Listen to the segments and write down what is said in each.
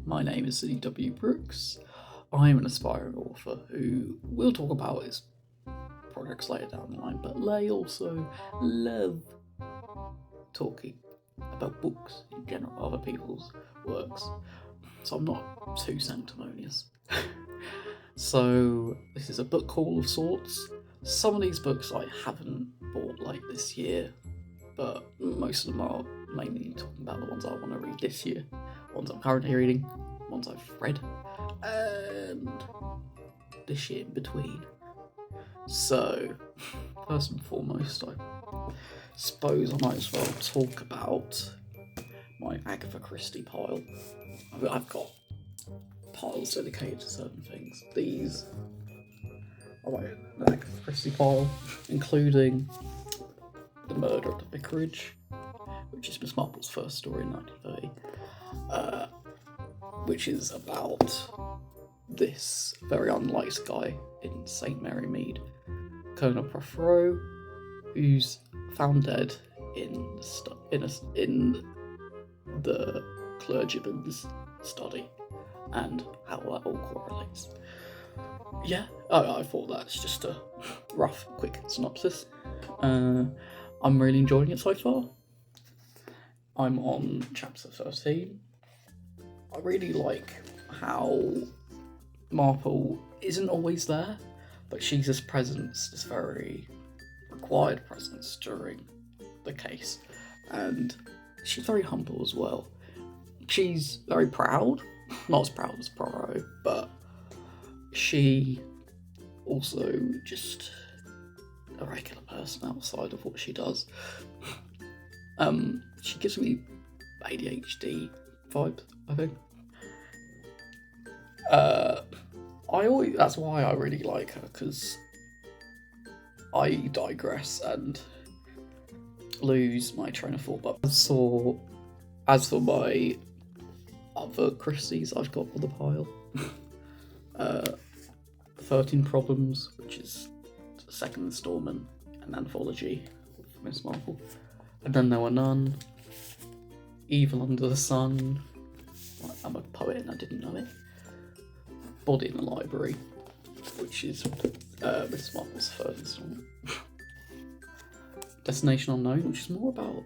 my name is C.W. Brooks. I'm an aspiring author who will talk about his projects later down the line, but I also love talking about books in general, other people's works, so I'm not too sanctimonious. So this is a book haul of sorts. Some of these books I haven't bought like this year, but most of them are mainly talking about the ones I want to read this year, ones I'm currently reading, ones I've read, and the shit in between. So, first and foremost, I suppose I might as well talk about my Agatha Christie pile. I've got piles dedicated to certain things. These are my Agatha Christie pile, including The Murder at the Vicarage, which is Miss Marple's first story in 1930, which is about this very unliked guy in St. Mary Mead, Colonel Prothero, who's found dead in the clergyman's study, and how that all correlates. Yeah, I thought that's just a rough, quick synopsis. I'm really enjoying it so far. I'm on chapter 13. I really like how Marple isn't always there, but she's this presence, this very required presence during the case, and she's very humble as well. She's very proud, not as proud as Poirot, but she also just a regular person outside of what she does. She gives me ADHD vibes, I think. That's why I really like her, because I digress and lose my train of thought. But as for my other Christies I've got on the pile, 13 Problems, which is the second instalment, an anthology of Miss Marple. And Then There Were None, Evil Under the Sun, I'm a poet and I didn't know it, Body in the Library, which is Miss Marple's third installment, Destination Unknown, which is more about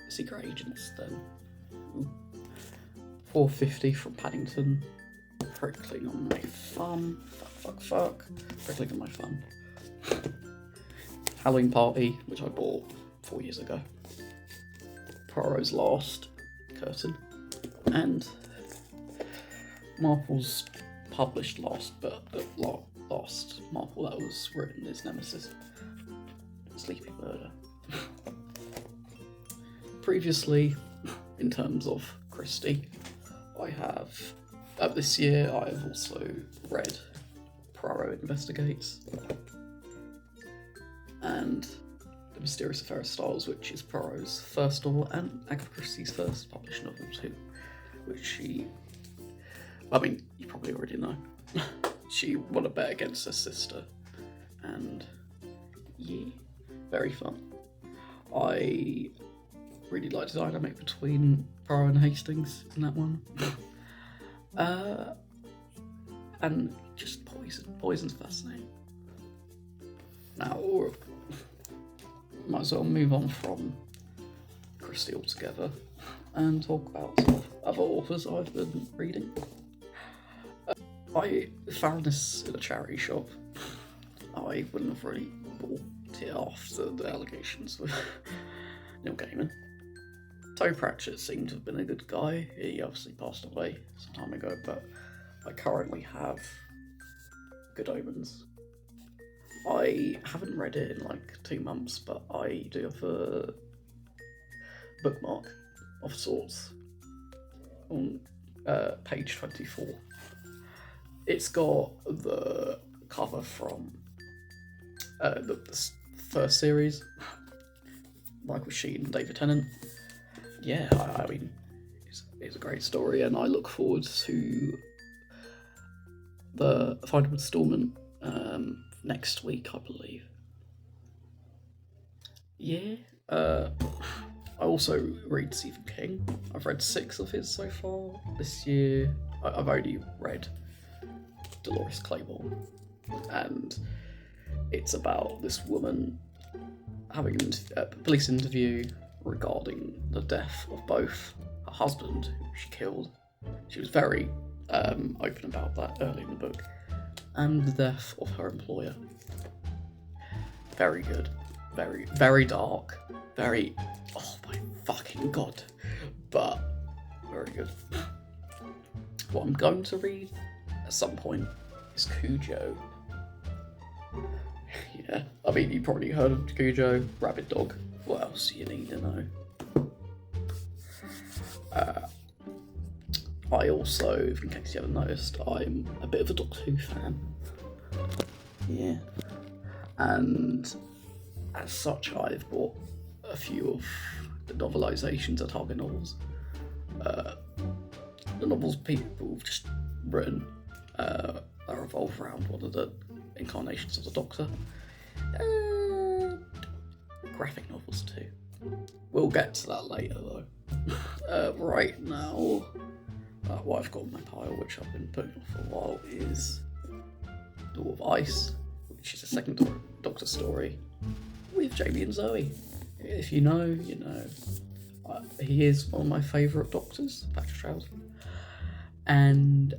secret agents than 450 from Paddington, Prickling on My Thumb, fuck, Prickling on My Thumb, Halloween Party, which I bought 4 years ago, Poirot's Last Curtain, and Marple's published last Marple that was written is Nemesis, Sleepy Murder. Previously, in terms of Christie, I have this year I have also read Poirot Investigates and The Mysterious Affair of Styles, which is Poirot's first novel and Agatha Christie's first published novel too, which you probably already know. She won a bet against her sister, and yeah, very fun. I really liked the dynamic between Poirot and Hastings in that one. And just Poison's fascinating. Now, might as well move on from Christie altogether and talk about some other authors I've been reading. I found this in a charity shop. I wouldn't have really bought it after the allegations with Neil Gaiman. Terry Pratchett seemed to have been a good guy. He obviously passed away some time ago, but I currently have Good Omens. I haven't read it in like 2 months, but I do have a bookmark of sorts on page 24. It's got the cover from the first series, Michael Sheen and David Tennant. Yeah, I mean, it's a great story, and I look forward to the final installment next week, I believe. Yeah. I also read Stephen King. I've read 6 of his so far this year. I've only read Dolores Claiborne, and it's about this woman having a police interview regarding the death of both her husband, who she killed. She was very open about that early in the book, and the death of her employer. Very good. Very, very dark. Very, oh my fucking god. But very good. What I'm going to read at some point is Cujo. Yeah, I mean, you probably heard of Cujo, Rabbit Dog. What else do you need to know? I also, in case you haven't noticed, I'm a bit of a Doctor Who fan. Yeah. And as such, I've bought a few of the novelisations of Target novels. The novels people have just written that revolve around one of the incarnations of the Doctor. Graphic novels too. We'll get to that later though. Right now, what I've got in my pile, which I've been putting off for a while, is Door of Ice, which is a second Doctor story with Jamie and Zoe. If you know, you know. He is one of my favourite Doctors, Patrick Troughton. And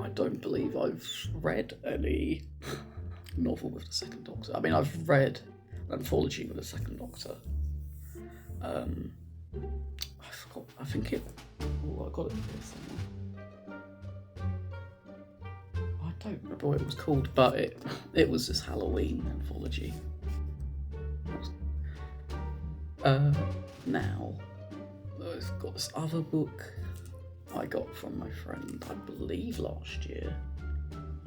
I don't believe I've read any novel with the second Doctor. I mean, I've read an anthology with the second Doctor. I forgot. I think it. Oh, I got it here somewhere. I don't remember what it was called, but it was this Halloween anthology. Now I've got this other book I got from my friend, I believe last year.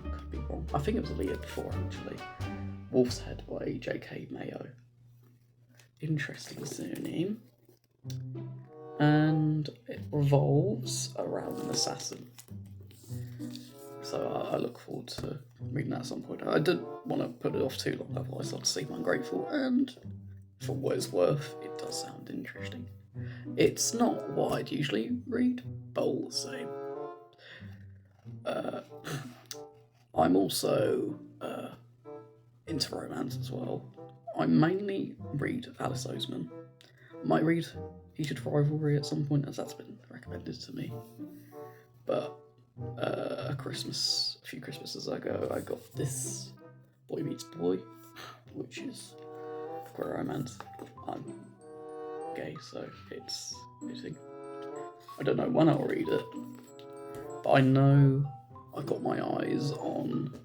I could be wrong. I think it was the year before actually. Wolf's Head by J.K. Mayo. Interesting surname. And it revolves around an assassin. So I look forward to reading that at some point. I didn't want to put it off too long, otherwise I'd seem ungrateful, and for what it's worth, it does sound interesting. It's not what I'd usually read, but all the same. I'm also into romance as well. I mainly read Alice Oseman. I might read Heated Rivalry at some point, as that's been recommended to me. But a few Christmases ago, I got this Boy Meets Boy, which is queer romance. I'm gay, so it's fitting. I don't know when I'll read it, but I know I got my eyes on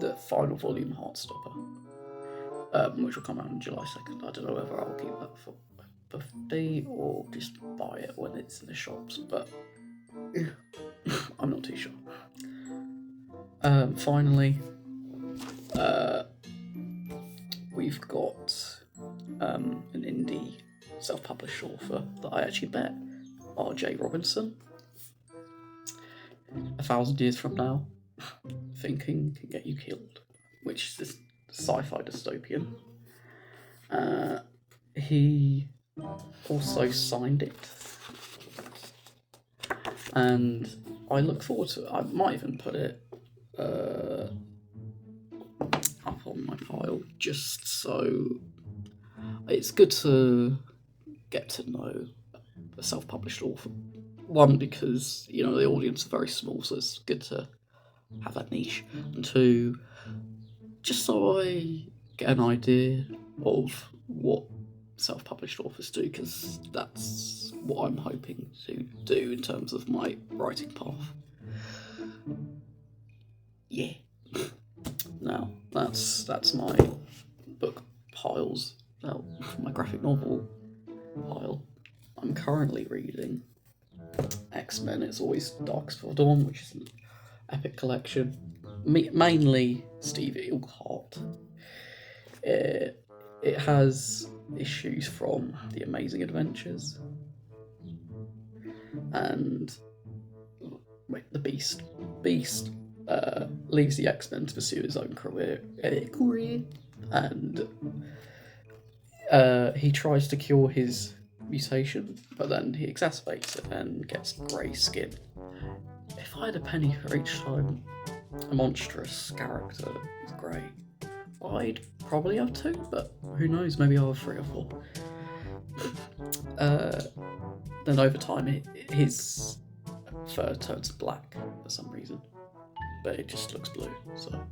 the final volume, Heartstopper, which will come out on July 2nd. I don't know whether I'll keep that for birthday or just buy it when it's in the shops, but I'm not too sure. Finally, we've got an indie self-published author that I actually met, R.J. Robinson. 1,000 Years From Now, Thinking Can Get You Killed, which is this sci-fi dystopian. He also signed it, and I look forward to it. I might even put it up on my pile, just so it's good to get to know a self-published author. One, because, you know, the audience are very small, so it's good to have that niche. And two, just so I get an idea of what self-published authors do, because that's what I'm hoping to do in terms of my writing path. Yeah. Now, that's my book piles, my graphic novel pile. I'm currently reading X-Men. It's Always Darkest Before Dawn, which is an epic collection, mainly Steve Englehart. It has issues from The Amazing Adventures and the Beast. Beast leaves the X-Men to pursue his own career, and he tries to cure his mutation, but then he exacerbates it and gets grey skin. If I had a penny for each time a monstrous character is grey, I'd probably have 2, but who knows, maybe I'll have 3 or 4. Then over time, his fur turns black for some reason, but it just looks blue, so.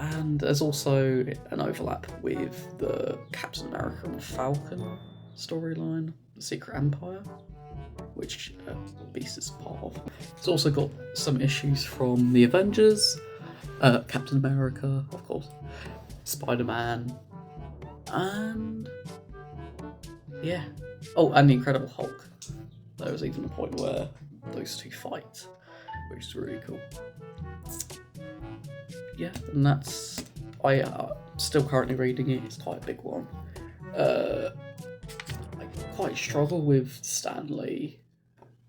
And there's also an overlap with the Captain America and Falcon storyline, The Secret Empire, which Beast is part of. It's also got some issues from the Avengers, Captain America, of course, Spider-Man, and yeah. Oh, and the Incredible Hulk. There was even a point where those 2 fight, which is really cool. Yeah, and that's... I still currently reading it. It's quite a big one. I quite struggle with Stan Lee,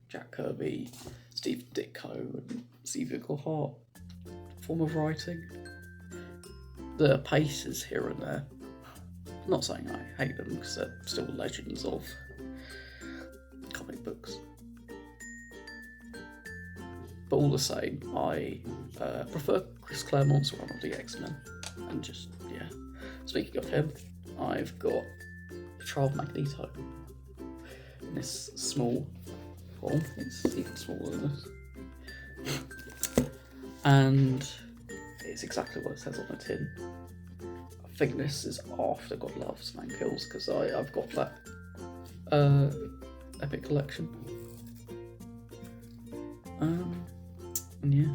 Jack Kirby, Steve Ditko, and Steve Englehart form of writing. The pace is here and there. I'm not saying I hate them, because they're still legends of comic books. But all the same, I prefer Chris Claremont's run of the X-Men. And just, yeah. Speaking of him, I've got the Trial of Magneto in this small form. It's even smaller than this. And it's exactly what it says on the tin. I think this is after God Loves, Man Kills, because I've got that Epic Collection. And yeah,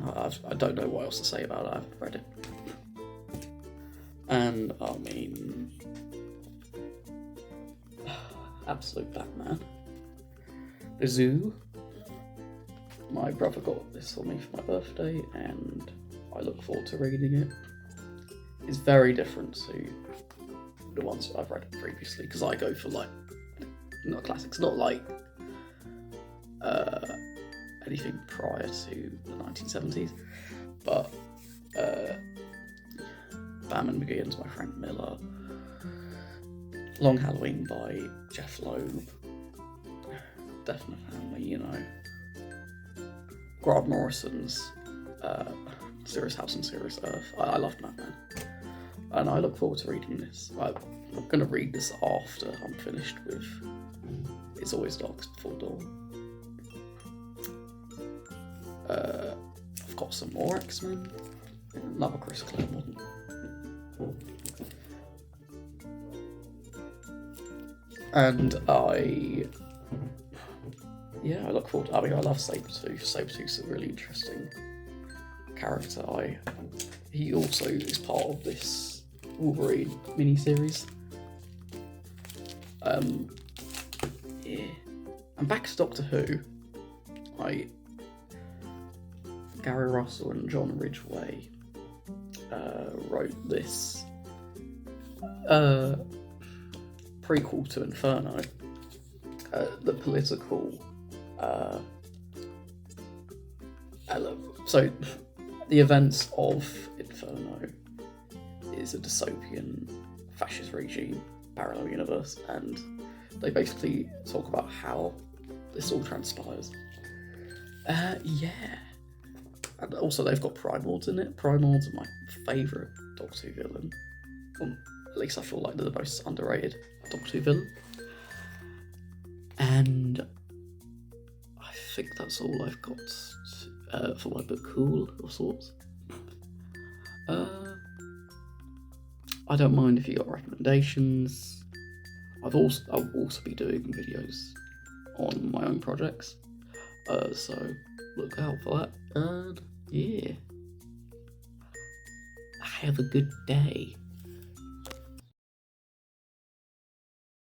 I don't know what else to say about it. I haven't read it. And I mean, absolute Batman. The Zoo. My brother got this for me for my birthday, and I look forward to reading it. It's very different to the ones I've read previously, because I go for like, not classics, not like anything prior to the 1970s, but Batman Begins by Frank Miller, Long Halloween by Jeff Loeb, Death in the Family, you know, Grant Morrison's Serious House and Serious Earth. I love Batman, and I look forward to reading this. I'm going to read this after I'm finished with It's Always Dark Before Dawn. I've got some more X-Men, another Chris Claremont. And I look forward to, I love Sabretooth. Sabretooth's a really interesting character. He also is part of this Wolverine miniseries. Yeah. And back to Doctor Who. Gary Russell and John Ridgway wrote this prequel to Inferno. The political so the events of Inferno is a dystopian fascist regime parallel universe, and they basically talk about how this all transpires. Yeah. And also they've got Primords in it. Primords are my favourite Doctor Who villain. At least I feel like they're the most underrated Doctor Who villain. And I think that's all I've got for my book haul of sorts. I don't mind if you got recommendations. I'll also be doing videos on my own projects. So look out for that. And yeah. Have a good day.